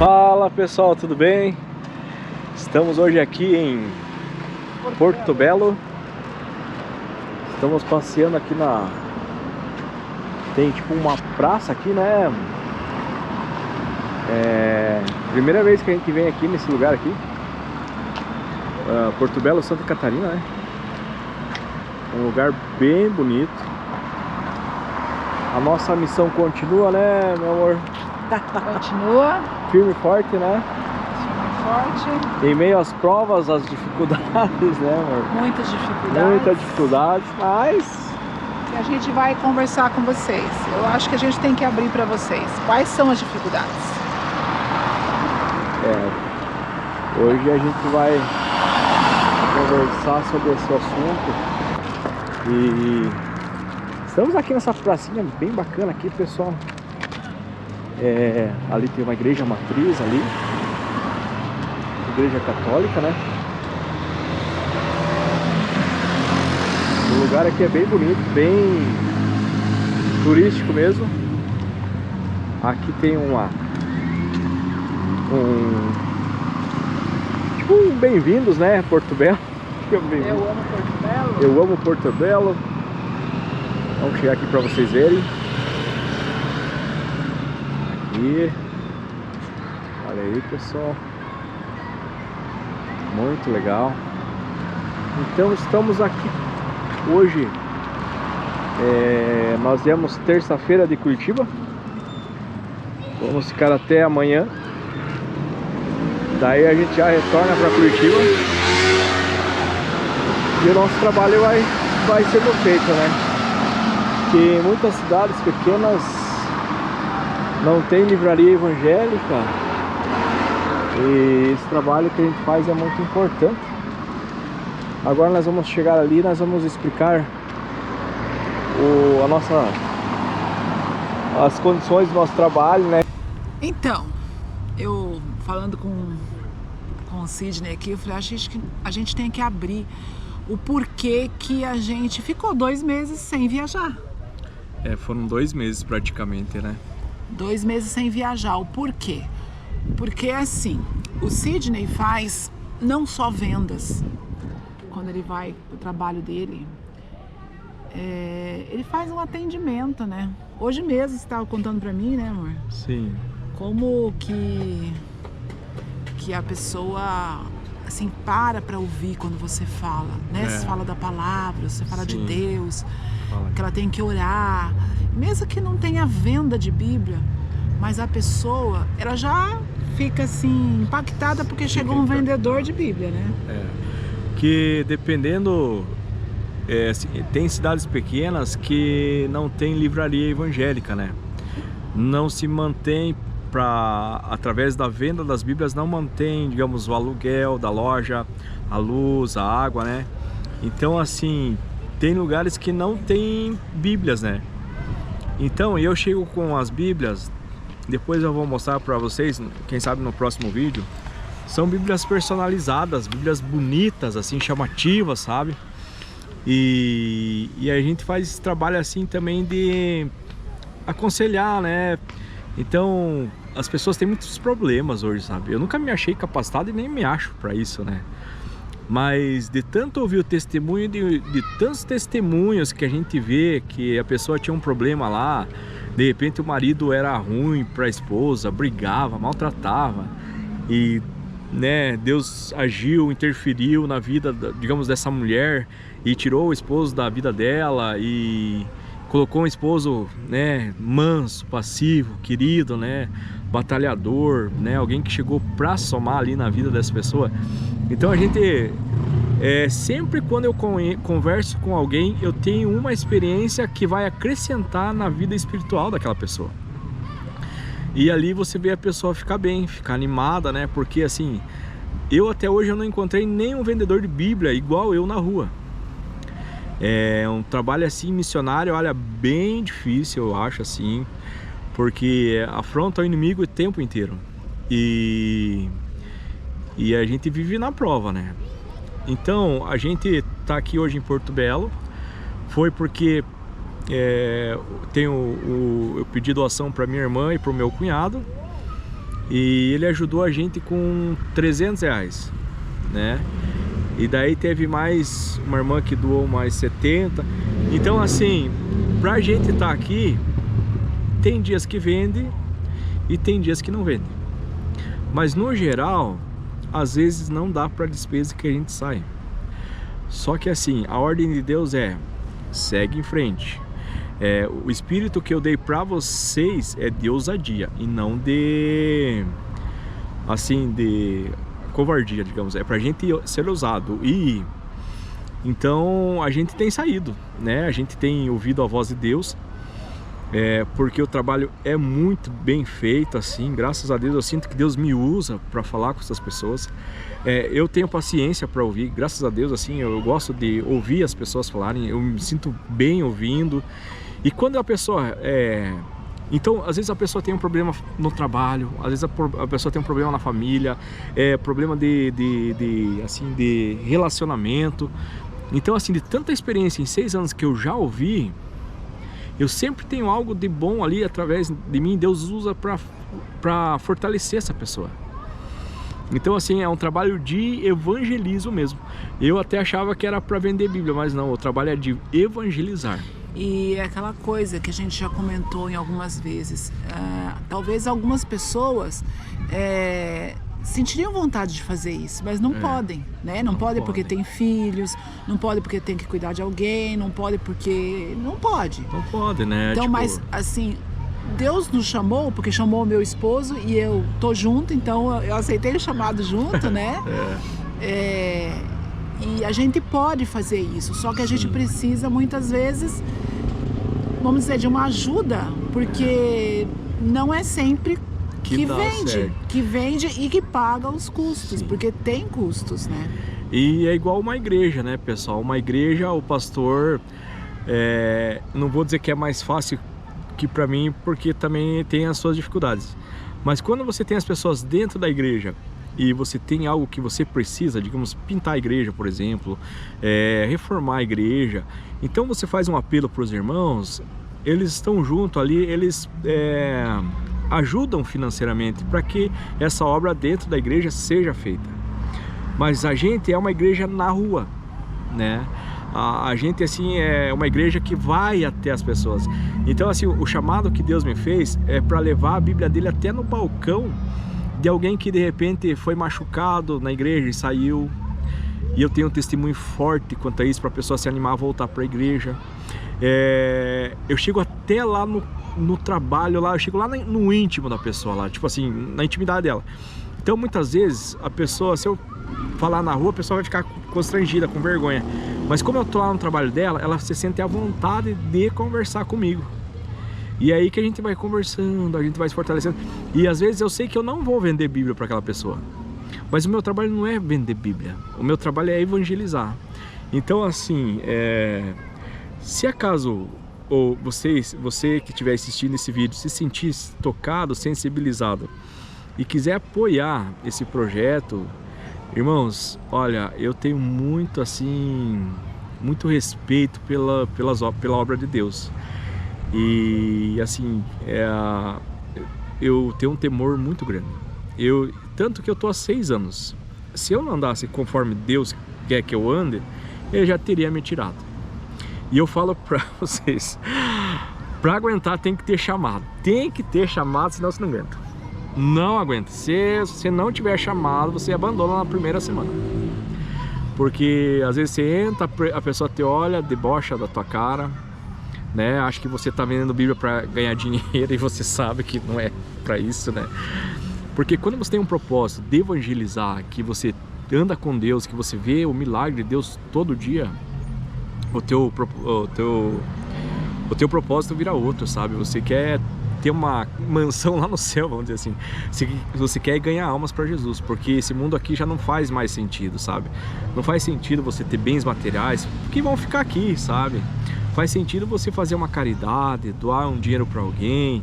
Fala pessoal, tudo bem? Estamos hoje aqui em Porto Belo. Estamos passeando aqui na... Tem tipo uma praça aqui, né? Primeira vez que a gente vem aqui nesse lugar aqui, Porto Belo, Santa Catarina, né? Um lugar bem bonito. A nossa missão continua, né, meu amor? Continua. Firme e forte, né? Firme e forte. Em meio às provas, às dificuldades, né, amor? Muitas dificuldades. Muitas dificuldades, mas... E a gente vai conversar com vocês. Eu acho que a gente tem que abrir para vocês. Quais são as dificuldades? Hoje a gente vai conversar sobre esse assunto. E estamos aqui nessa pracinha bem bacana aqui, pessoal. Ali tem uma igreja matriz ali, igreja católica, né? O lugar aqui é bem bonito, bem turístico mesmo. Aqui tem tipo um bem-vindos, né, Porto Belo. Eu amo Porto Belo. Eu amo Porto Belo. Vamos chegar aqui para vocês verem. Aqui. Olha aí, pessoal. Muito legal. Então estamos aqui hoje. Nós viemos terça-feira de Curitiba. Vamos ficar até amanhã. Daí a gente já retorna para Curitiba. E o nosso trabalho vai sendo feito, né? Que em muitas cidades pequenas não tem livraria evangélica. E esse trabalho que a gente faz é muito importante. Agora nós vamos chegar ali e nós vamos explicar as condições do nosso trabalho, né? Então, eu falando com o Sidney aqui, eu falei, acho que a gente tem que abrir o porquê que a gente ficou 2 meses sem viajar. Foram 2 meses praticamente, né? 2 meses sem viajar. O porquê? Porque assim, o Sidney faz não só vendas. Quando ele vai pro trabalho dele, ele faz um atendimento, né? Hoje mesmo você estava contando pra mim, né, amor? Sim. Como que a pessoa assim para ouvir quando você fala, né? Você fala da palavra, você fala de Deus, que ela tem que orar, mesmo que não tenha venda de Bíblia, mas a pessoa, ela já fica assim impactada porque chegou um vendedor de Bíblia, né? Que dependendo, tem cidades pequenas que não tem livraria evangélica, né? Não se mantém através da venda das Bíblias, não mantém, digamos, o aluguel da loja, a luz, a água, né? Então, assim, tem lugares que não tem Bíblias, né? Então, eu chego com as Bíblias, depois eu vou mostrar para vocês, quem sabe no próximo vídeo. São Bíblias personalizadas, Bíblias bonitas, assim, chamativas, sabe? E a gente faz esse trabalho assim também de aconselhar, né? Então, as pessoas têm muitos problemas hoje, sabe? Eu nunca me achei capacitado e nem me acho para isso, né? Mas de tanto ouvir o testemunho de tantos testemunhos que a gente vê que a pessoa tinha um problema lá, de repente o marido era ruim para a esposa, brigava, maltratava e, né, Deus agiu, interferiu na vida, digamos, dessa mulher e tirou o esposo da vida dela e colocou um esposo, né, manso, passivo, querido, né, batalhador, né, alguém que chegou para somar ali na vida dessa pessoa. Então a gente, sempre quando eu converso com alguém, eu tenho uma experiência que vai acrescentar na vida espiritual daquela pessoa. E ali você vê a pessoa ficar bem, ficar animada, né, porque assim, eu até hoje eu não encontrei nenhum vendedor de Bíblia igual eu na rua. É um trabalho assim missionário, olha, bem difícil, eu acho, assim, porque afronta o inimigo o tempo inteiro e a gente vive na prova, né? Então a gente tá aqui hoje em Porto Belo foi porque eu pedi doação para minha irmã e para o meu cunhado e ele ajudou a gente com R$300, né? E daí teve mais uma irmã que doou mais 70. Então assim, pra gente estar aqui, tem dias que vende e tem dias que não vende. Mas no geral, às vezes não dá para despesa que a gente sai. Só que assim, a ordem de Deus é: segue em frente. O espírito que eu dei para vocês é de ousadia e não de covardia, digamos. É pra gente ser ousado. E então a gente tem saído, né? A gente tem ouvido a voz de Deus, porque o trabalho é muito bem feito, assim, graças a Deus. Eu sinto que Deus me usa para falar com essas pessoas. Eu tenho paciência para ouvir, graças a Deus, assim, eu gosto de ouvir as pessoas falarem, eu me sinto bem ouvindo. E quando a pessoa então, às vezes a pessoa tem um problema no trabalho, às vezes a pessoa tem um problema na família, problema de relacionamento. Então, assim, de tanta experiência em 6 anos que eu já ouvi, eu sempre tenho algo de bom ali através de mim. Deus usa para fortalecer essa pessoa. Então, assim, é um trabalho de evangelismo mesmo. Eu até achava que era para vender Bíblia, mas não, o trabalho é de evangelizar. E é aquela coisa que a gente já comentou em algumas vezes. Talvez algumas pessoas sentiriam vontade de fazer isso, mas não podem, né? Não podem porque tem filhos, não pode porque tem que cuidar de alguém, não pode porque... Não pode. Não pode, né? Então, mas assim, Deus nos chamou, porque chamou o meu esposo e eu tô junto, então eu aceitei o chamado junto, né? E a gente pode fazer isso, só que a gente precisa muitas vezes, vamos dizer, de uma ajuda, porque não é sempre que vende e que paga os custos, porque tem custos, né? E é igual uma igreja, né, pessoal? Uma igreja, o pastor, não vou dizer que é mais fácil que para mim, porque também tem as suas dificuldades. Mas quando você tem as pessoas dentro da igreja e você tem algo que você precisa, digamos, pintar a igreja, por exemplo, reformar a igreja, então você faz um apelo para os irmãos, eles estão junto ali, eles ajudam financeiramente para que essa obra dentro da igreja seja feita. Mas a gente é uma igreja na rua, né? A gente, assim, é uma igreja que vai até as pessoas. Então, assim, o chamado que Deus me fez é para levar a Bíblia dele até no balcão de alguém que de repente foi machucado na igreja e saiu. E eu tenho um testemunho forte quanto a isso, para a pessoa se animar a voltar para a igreja. Eu chego até lá no trabalho, lá, eu chego lá no íntimo da pessoa, lá, tipo assim, na intimidade dela. Então, muitas vezes, a pessoa, se eu falar na rua, a pessoa vai ficar constrangida, com vergonha. Mas como eu tô lá no trabalho dela, ela se sente à vontade de conversar comigo. E aí que a gente vai conversando, a gente vai se fortalecendo. E às vezes eu sei que eu não vou vender Bíblia para aquela pessoa, mas o meu trabalho não é vender Bíblia, o meu trabalho é evangelizar. Então, assim, se acaso você que estiver assistindo esse vídeo se sentir tocado, sensibilizado e quiser apoiar esse projeto, irmãos, olha, eu tenho muito respeito pela obra de Deus. E assim, eu tenho um temor muito grande. Tanto que eu tô há 6 anos. Se eu não andasse conforme Deus quer que eu ande, Ele já teria me tirado. E eu falo para vocês, para aguentar tem que ter chamado. Tem que ter chamado, senão você não aguenta. Não aguenta. Se você não tiver chamado, você abandona na primeira semana. Porque às vezes você entra, a pessoa te olha, debocha da tua cara, né? Acho que você tá vendendo Bíblia para ganhar dinheiro e você sabe que não é para isso, né? Porque quando você tem um propósito de evangelizar, que você anda com Deus, que você vê o milagre de Deus todo dia, o teu propósito vira outro, sabe? Você quer ter uma mansão lá no céu, vamos dizer assim. Você quer ganhar almas para Jesus, porque esse mundo aqui já não faz mais sentido, sabe? Não faz sentido você ter bens materiais que vão ficar aqui, sabe? Faz sentido você fazer uma caridade, doar um dinheiro para alguém,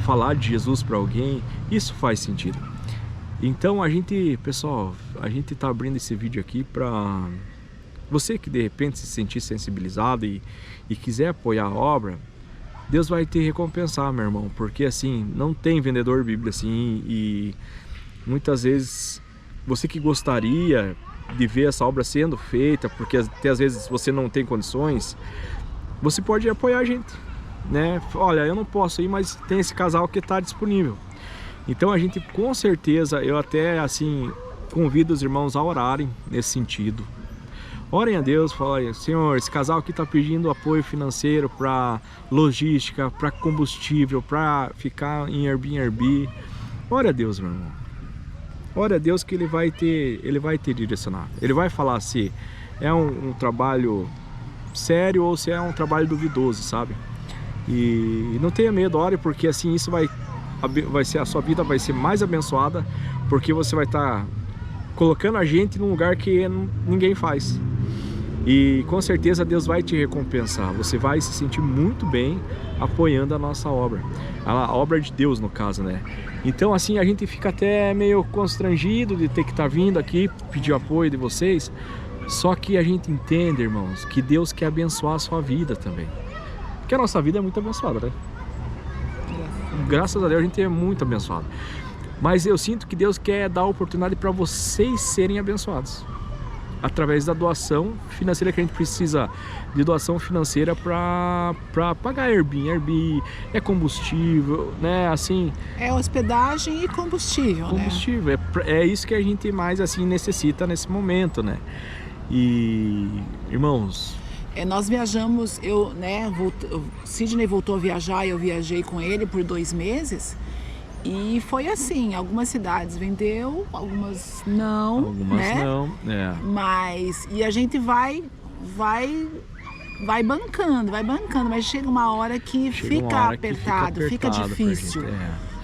falar de Jesus para alguém. Isso faz sentido. Então pessoal, a gente tá abrindo esse vídeo aqui para você que de repente se sentir sensibilizado e quiser apoiar a obra. Deus vai te recompensar, meu irmão, porque assim, não tem vendedor Bíblia assim, e muitas vezes você que gostaria de ver essa obra sendo feita, porque até às vezes você não tem condições, você pode apoiar a gente, né? Olha, eu não posso ir, mas tem esse casal que está disponível. Então a gente, com certeza, eu até assim convido os irmãos a orarem nesse sentido. Orem a Deus, falem: Senhor, esse casal aqui está pedindo apoio financeiro para logística, para combustível, para ficar em Airbnb. Ore a Deus, meu irmão. Ore a Deus que Ele vai te direcionar. Ele vai falar se é um trabalho sério ou se é um trabalho duvidoso, sabe? E não tenha medo, ore, porque assim isso vai ser, a sua vida vai ser mais abençoada, porque você vai estar colocando a gente num lugar que ninguém faz. E com certeza Deus vai te recompensar. Você vai se sentir muito bem apoiando a nossa obra, a obra de Deus no caso, né? Então assim a gente fica até meio constrangido de ter que estar vindo aqui pedir apoio de vocês. Só que a gente entende, irmãos, que Deus quer abençoar a sua vida também. Porque a nossa vida é muito abençoada, né? Graças a Deus a gente é muito abençoado. Mas eu sinto que Deus quer dar a oportunidade para vocês serem abençoados através da doação financeira, que a gente precisa de doação financeira para pagar Airbnb, é combustível, né? Assim, é hospedagem e combustível, né? É isso que a gente mais assim necessita nesse momento, né? E irmãos, nós viajamos, Sidney voltou a viajar e eu viajei com ele por 2 meses. E foi assim, algumas cidades vendeu, algumas não. Algumas né? não, Mas, e a gente vai bancando, mas chega uma hora que fica apertado, fica difícil.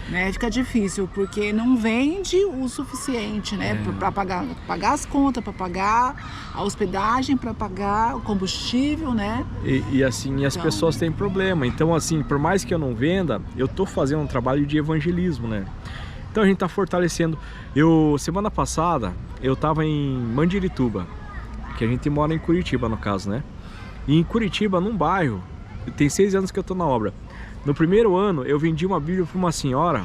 Né? Fica difícil, porque não vende o suficiente, né? Para pagar as contas, para pagar a hospedagem, para pagar o combustível, né? E assim, as pessoas têm problema. Então assim, por mais que eu não venda, eu tô fazendo um trabalho de evangelismo, né? Então a gente tá fortalecendo. Semana passada, eu tava em Mandirituba, que a gente mora em Curitiba, no caso, né? E em Curitiba, num bairro, tem 6 anos que eu tô na obra. No primeiro ano, eu vendi uma Bíblia para uma senhora,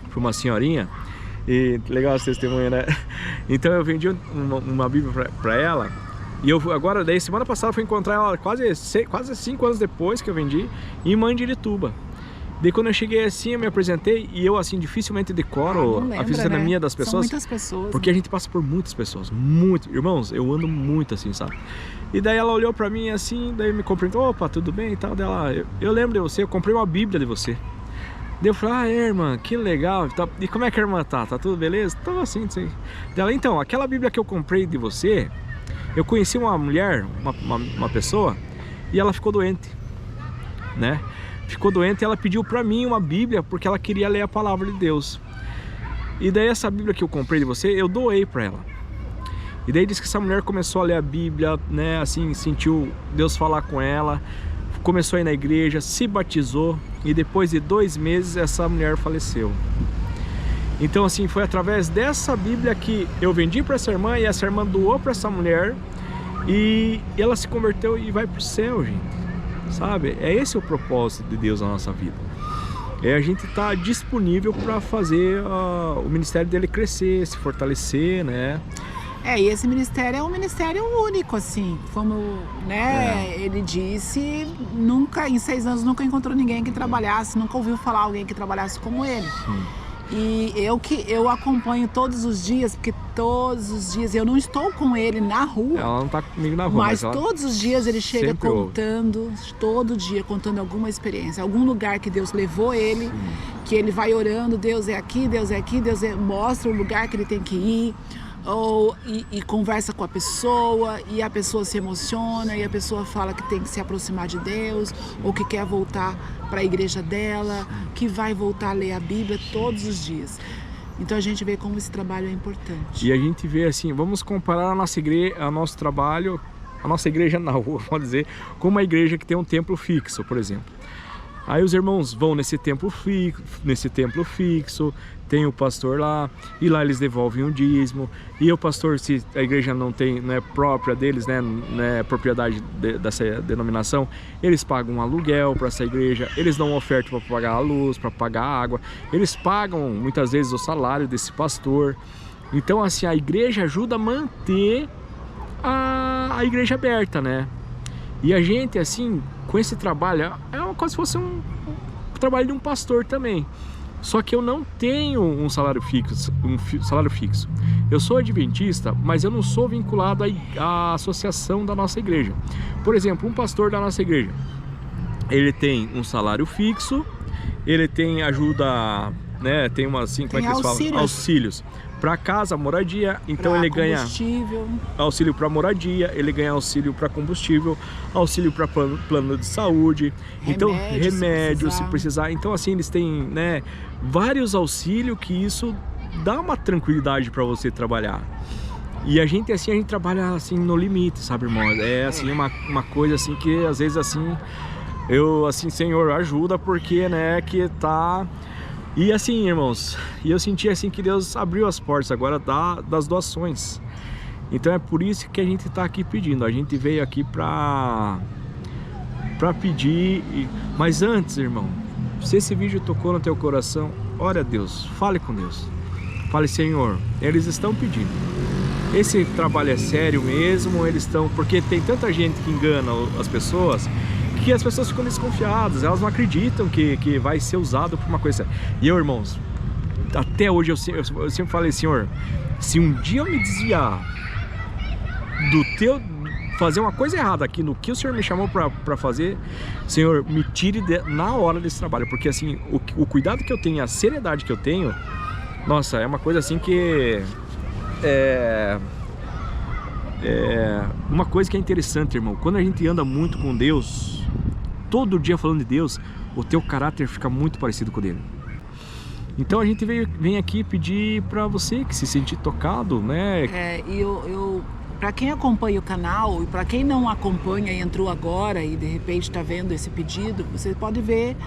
para uma senhorinha, e legal esse testemunho, né? Então eu vendi uma Bíblia para ela, e agora, daí semana passada, eu fui encontrar ela quase 5 anos depois que eu vendi, em Mandirituba. Daí quando eu cheguei assim, eu me apresentei, e eu assim, dificilmente decoro a fisionomia das pessoas. São muitas pessoas. Porque a gente passa por muitas pessoas, muito. Irmãos, eu ando muito assim, sabe? E daí ela olhou pra mim assim, daí me cumprimentou: opa, tudo bem e tal. Dela, eu lembro de você, eu comprei uma Bíblia de você. Daí eu falei: irmã, que legal. E como é que a irmã tá? Tá tudo beleza? Tô assim, assim. Dela, então, aquela Bíblia que eu comprei de você, eu conheci uma mulher, uma pessoa, e ela ficou doente, né? Ficou doente e ela pediu pra mim uma Bíblia, porque ela queria ler a palavra de Deus. E daí essa Bíblia que eu comprei de você, eu doei pra ela. E daí diz que essa mulher começou a ler a Bíblia, né, assim, sentiu Deus falar com ela, começou a ir na igreja, se batizou, e depois de 2 meses essa mulher faleceu. Então assim, foi através dessa Bíblia que eu vendi para essa irmã, e essa irmã doou para essa mulher, e ela se converteu e vai pro céu, gente, sabe? É esse o propósito de Deus na nossa vida. A gente tá disponível para fazer o ministério dele crescer, se fortalecer, né? E esse ministério é um ministério único, assim, como, né, ele disse, nunca, em 6 anos, nunca encontrou ninguém que trabalhasse, nunca ouviu falar alguém que trabalhasse como ele. Sim. E eu acompanho todos os dias, porque todos os dias eu não estou com ele na rua. Ela não está comigo na rua, mas todos os dias ele chega contando, todo dia contando alguma experiência, algum lugar que Deus levou ele, sim, que ele vai orando: Deus é aqui, Deus é aqui, mostra o lugar que ele tem que ir. E conversa com a pessoa, e a pessoa se emociona, e a pessoa fala que tem que se aproximar de Deus, ou que quer voltar para a igreja dela, que vai voltar a ler a Bíblia todos os dias. Então a gente vê como esse trabalho é importante. E a gente vê assim, vamos comparar a nossa igreja, o nosso trabalho, a nossa igreja na rua, pode dizer, com uma igreja que tem um templo fixo, por exemplo. Aí os irmãos vão nesse templo fixo, tem o pastor lá, e lá eles devolvem o dízimo. E o pastor, se a igreja não é própria deles, né, não é propriedade dessa denominação, eles pagam um aluguel para essa igreja, eles dão uma oferta para pagar a luz, para pagar a água, eles pagam muitas vezes o salário desse pastor. Então assim, a igreja ajuda a manter a igreja aberta, né? E a gente, assim, com esse trabalho, é uma coisa, se fosse um trabalho de um pastor também. Só que eu não tenho um salário fixo, Eu sou adventista, mas eu não sou vinculado à associação da nossa igreja. Por exemplo, um pastor da nossa igreja, ele tem um salário fixo, ele tem ajuda, né? Tem uma, assim, como é que eles falam? Auxílios para casa, moradia, então ele ganha auxílio para moradia, ele ganha auxílio para combustível, auxílio para plano de saúde, então remédio se precisar. Então assim, eles têm, né, vários auxílios, que isso dá uma tranquilidade para você trabalhar. E a gente, assim, a gente trabalha assim no limite, sabe, irmão? É assim uma coisa assim que às vezes assim eu, assim, Senhor, ajuda, porque, né, que tá. E assim, irmãos, e eu senti assim que Deus abriu as portas agora das doações. Então é por isso que a gente está aqui pedindo. A gente veio aqui para pedir. Mas antes, irmão, se esse vídeo tocou no teu coração, ore a Deus, fale com Deus. Fale, Senhor, eles estão pedindo. Esse trabalho é sério mesmo, eles estão... Porque tem tanta gente que engana as pessoas, que as pessoas ficam desconfiadas, elas não acreditam que vai ser usado por uma coisa. E eu, irmãos, até hoje eu sempre falei, Senhor, se um dia eu me desviar fazer uma coisa errada aqui no que o Senhor me chamou para fazer, Senhor, me tire na hora desse trabalho, porque assim, o cuidado que eu tenho, a seriedade que eu tenho, nossa, é uma coisa assim que uma coisa que é interessante, irmão. Quando a gente anda muito com Deus, todo dia falando de Deus, o teu caráter fica muito parecido com o dele. Então a gente vem aqui pedir para você que se sentir tocado, né? E eu para quem acompanha o canal, e para quem não acompanha e entrou agora e de repente está vendo esse pedido, você pode ver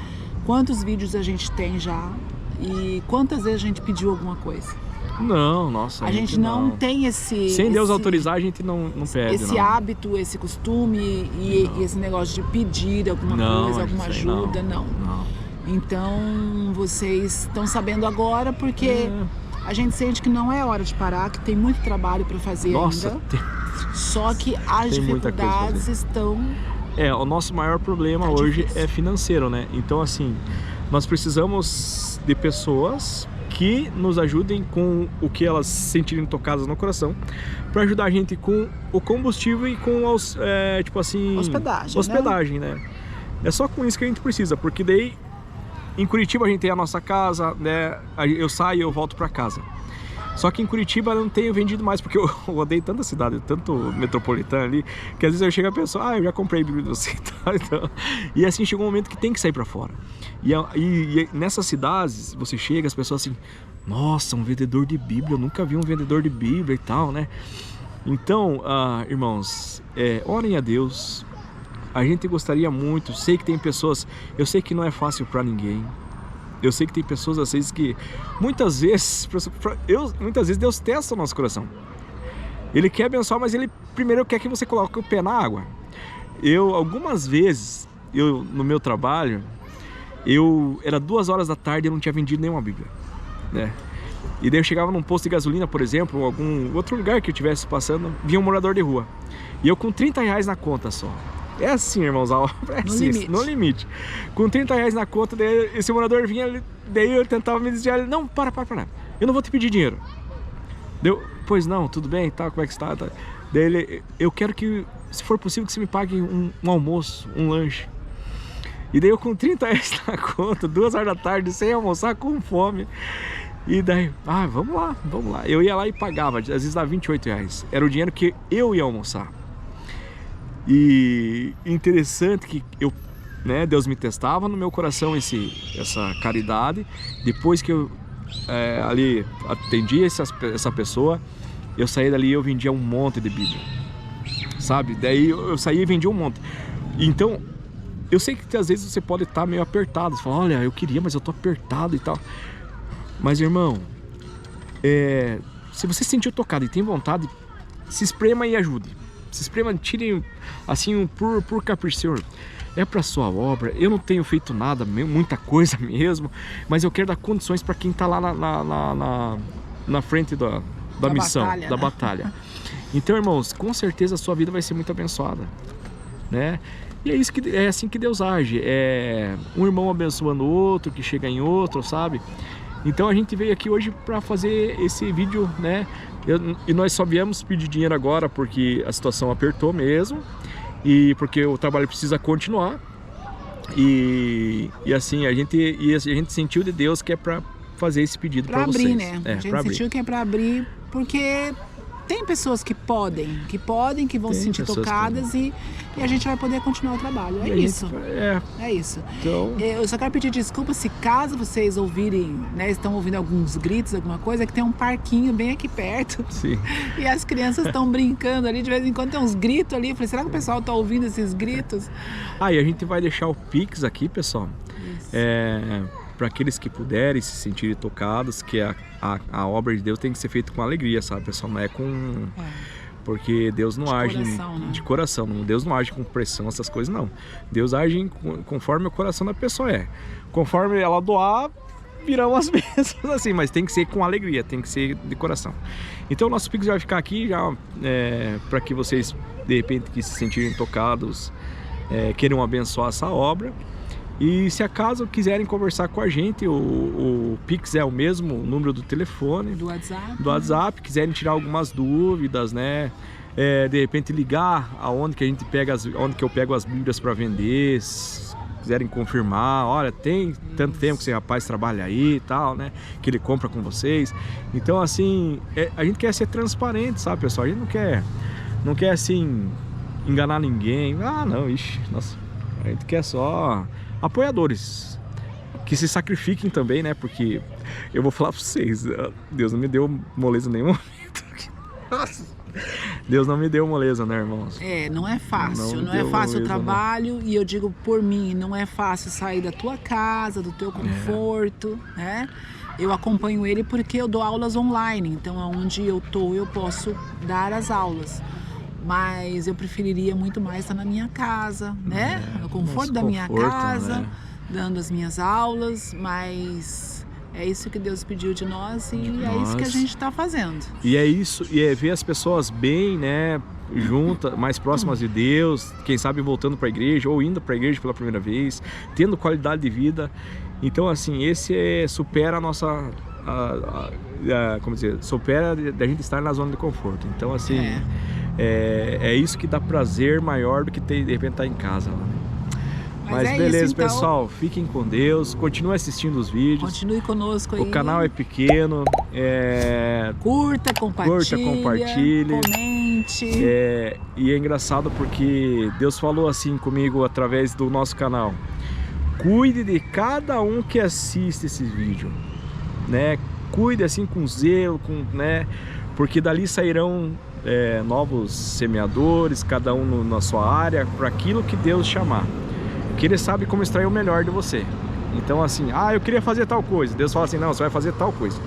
quantos vídeos a gente tem já e quantas vezes a gente pediu alguma coisa. Não, nossa. A gente não tem esse... Sem Deus autorizar, a gente não pede, esse hábito, esse costume e esse negócio de pedir alguma coisa, alguma ajuda, não. Então, vocês estão sabendo agora porque a gente sente que não é hora de parar, que tem muito trabalho para fazer ainda. Só que as dificuldades estão... O nosso maior problema hoje é financeiro, né? Então, assim, nós precisamos de pessoas que nos ajudem com o que elas sentirem tocadas no coração, para ajudar a gente com o combustível e com tipo assim, hospedagem, né? É só com isso que a gente precisa, porque daí em Curitiba a gente tem a nossa casa, né? Eu saio e eu volto para casa. Só que em Curitiba eu não tenho vendido mais, porque eu rodei tanta cidade, tanto metropolitana ali, que às vezes eu chego a pensar, eu já comprei Bíblia de você. Então, e assim, chegou um momento que tem que sair para fora. E nessas cidades, você chega, as pessoas assim, nossa, um vendedor de Bíblia, eu nunca vi um vendedor de Bíblia e tal, né? Então, irmãos, orem a Deus. A gente gostaria muito, sei que tem pessoas, eu sei que não é fácil para ninguém. Eu sei que tem pessoas às vezes que muitas vezes Deus testa o nosso coração. Ele quer abençoar, mas ele primeiro quer que você coloque o pé na água. Algumas vezes, no meu trabalho, era 2 horas da tarde e eu não tinha vendido nenhuma Bíblia, né? E daí eu chegava num posto de gasolina, por exemplo, ou algum outro lugar que eu estivesse passando, vinha um morador de rua. E eu com R$30 na conta só. É assim, irmãos, a obra no limite. Com R$30 na conta, daí esse morador vinha, daí eu tentava me desviar, ele, não, para, eu não vou te pedir dinheiro. Pois não, tudo bem, tá, como é que está? Tá. Daí ele, eu quero que, se for possível, que você me pague um almoço, um lanche. E daí eu com R$30 na conta, 2 horas da tarde, sem almoçar, com fome. E daí, vamos lá. Eu ia lá e pagava, às vezes dava R$28. Era o dinheiro que eu ia almoçar. E interessante que Deus me testava no meu coração essa caridade. Depois que eu ali atendi essa pessoa, eu saí dali e eu vendia um monte de Bíblia, sabe? Daí eu saí e vendi um monte. Então Eu sei que às vezes você pode estar meio apertado, você fala, olha, eu queria, mas eu tô apertado e tal. Mas, irmão, se você se sentiu tocado e tem vontade, se esprema e ajude. Se esprema, tire assim por capricho, Senhor. É para sua obra, eu não tenho feito nada, muita coisa mesmo, mas eu quero dar condições para quem tá lá na frente da missão, batalha, da né? batalha. Então, irmãos, com certeza a sua vida vai ser muito abençoada, né? E é assim que Deus age, um irmão abençoando o outro, que chega em outro, sabe? Então a gente veio aqui hoje para fazer esse vídeo, né? E nós só viemos pedir dinheiro agora porque a situação apertou mesmo e porque o trabalho precisa continuar. E assim, a gente sentiu de Deus que é para fazer esse pedido para vocês. Abrir, né? A gente sentiu que é para abrir porque tem pessoas que vão se sentir tocadas e a gente vai poder continuar o trabalho. É isso. É isso. Então... Eu só quero pedir desculpa se caso vocês ouvirem, né, estão ouvindo alguns gritos, alguma coisa, que tem um parquinho bem aqui perto. Sim. E as crianças estão brincando ali, de vez em quando tem uns gritos ali. Eu falei, será que o pessoal está ouvindo esses gritos? E a gente vai deixar o Pix aqui, pessoal. Para aqueles que puderem se sentirem tocados, que a obra de Deus tem que ser feita com alegria, sabe, pessoal? Não é com... Porque Deus não age de coração, Deus não age com pressão, essas coisas, não. Deus age conforme o coração da pessoa Conforme ela doar, virão as bênçãos, assim, mas tem que ser com alegria, tem que ser de coração. Então o nosso Pix vai ficar aqui já, para que vocês, de repente, que se sentirem tocados, queiram abençoar essa obra. E se acaso quiserem conversar com a gente, o Pix é o mesmo, o número do telefone, do WhatsApp, quiserem tirar algumas dúvidas, né? De repente ligar onde que eu pego as Bíblias para vender, se quiserem confirmar, olha, tem tanto tempo que esse rapaz trabalha aí e tal, né? Que ele compra com vocês. Então, assim, a gente quer ser transparente, sabe, pessoal? A gente não quer assim, enganar ninguém. Não, nossa, a gente quer só... apoiadores que se sacrifiquem também, né? Porque eu vou falar pra vocês, Deus não me deu moleza em nenhum momento. Nossa, Deus não me deu moleza, né, irmãos? Não é fácil, não é fácil o trabalho, e eu digo por mim, não é fácil sair da tua casa, do teu conforto, né? Eu acompanho ele porque eu dou aulas online, então onde eu tô eu posso dar as aulas. Mas eu preferiria muito mais estar na minha casa, né? No conforto da minha casa, né? Dando as minhas aulas, mas é isso que Deus pediu de nós e é isso que a gente está fazendo. E é isso, ver as pessoas bem, né? Juntas, mais próximas de Deus, quem sabe voltando para a igreja ou indo para a igreja pela primeira vez, tendo qualidade de vida. Então, assim, esse supera a nossa... como dizer, supera da gente estar na zona de conforto. Então, assim... É isso que dá prazer maior do que de repente estar em casa. Mas beleza, isso, então... pessoal, fiquem com Deus, continue assistindo os vídeos. Continue conosco aí. O canal é pequeno. Curta, compartilhe. Comente. E é engraçado porque Deus falou assim comigo através do nosso canal. Cuide de cada um que assiste esse vídeo, né? Cuide assim com zelo, né? Porque dali sairão novos semeadores, cada um na sua área, para aquilo que Deus chamar. Que Ele sabe como extrair o melhor de você. Então, assim, eu queria fazer tal coisa. Deus fala assim, não, você vai fazer tal coisa.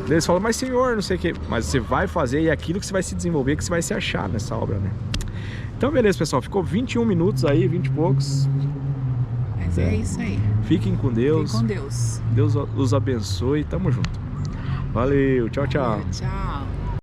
Deus fala, mas Senhor, não sei o que. Mas você vai fazer, e é aquilo que você vai se desenvolver, que você vai se achar nessa obra, né? Então, beleza, pessoal. Ficou 21 minutos aí, 20 e poucos. Mas é isso aí. Fiquem com Deus. Fiquem com Deus. Deus os abençoe. Tamo junto. Valeu, tchau, tchau. Tchau.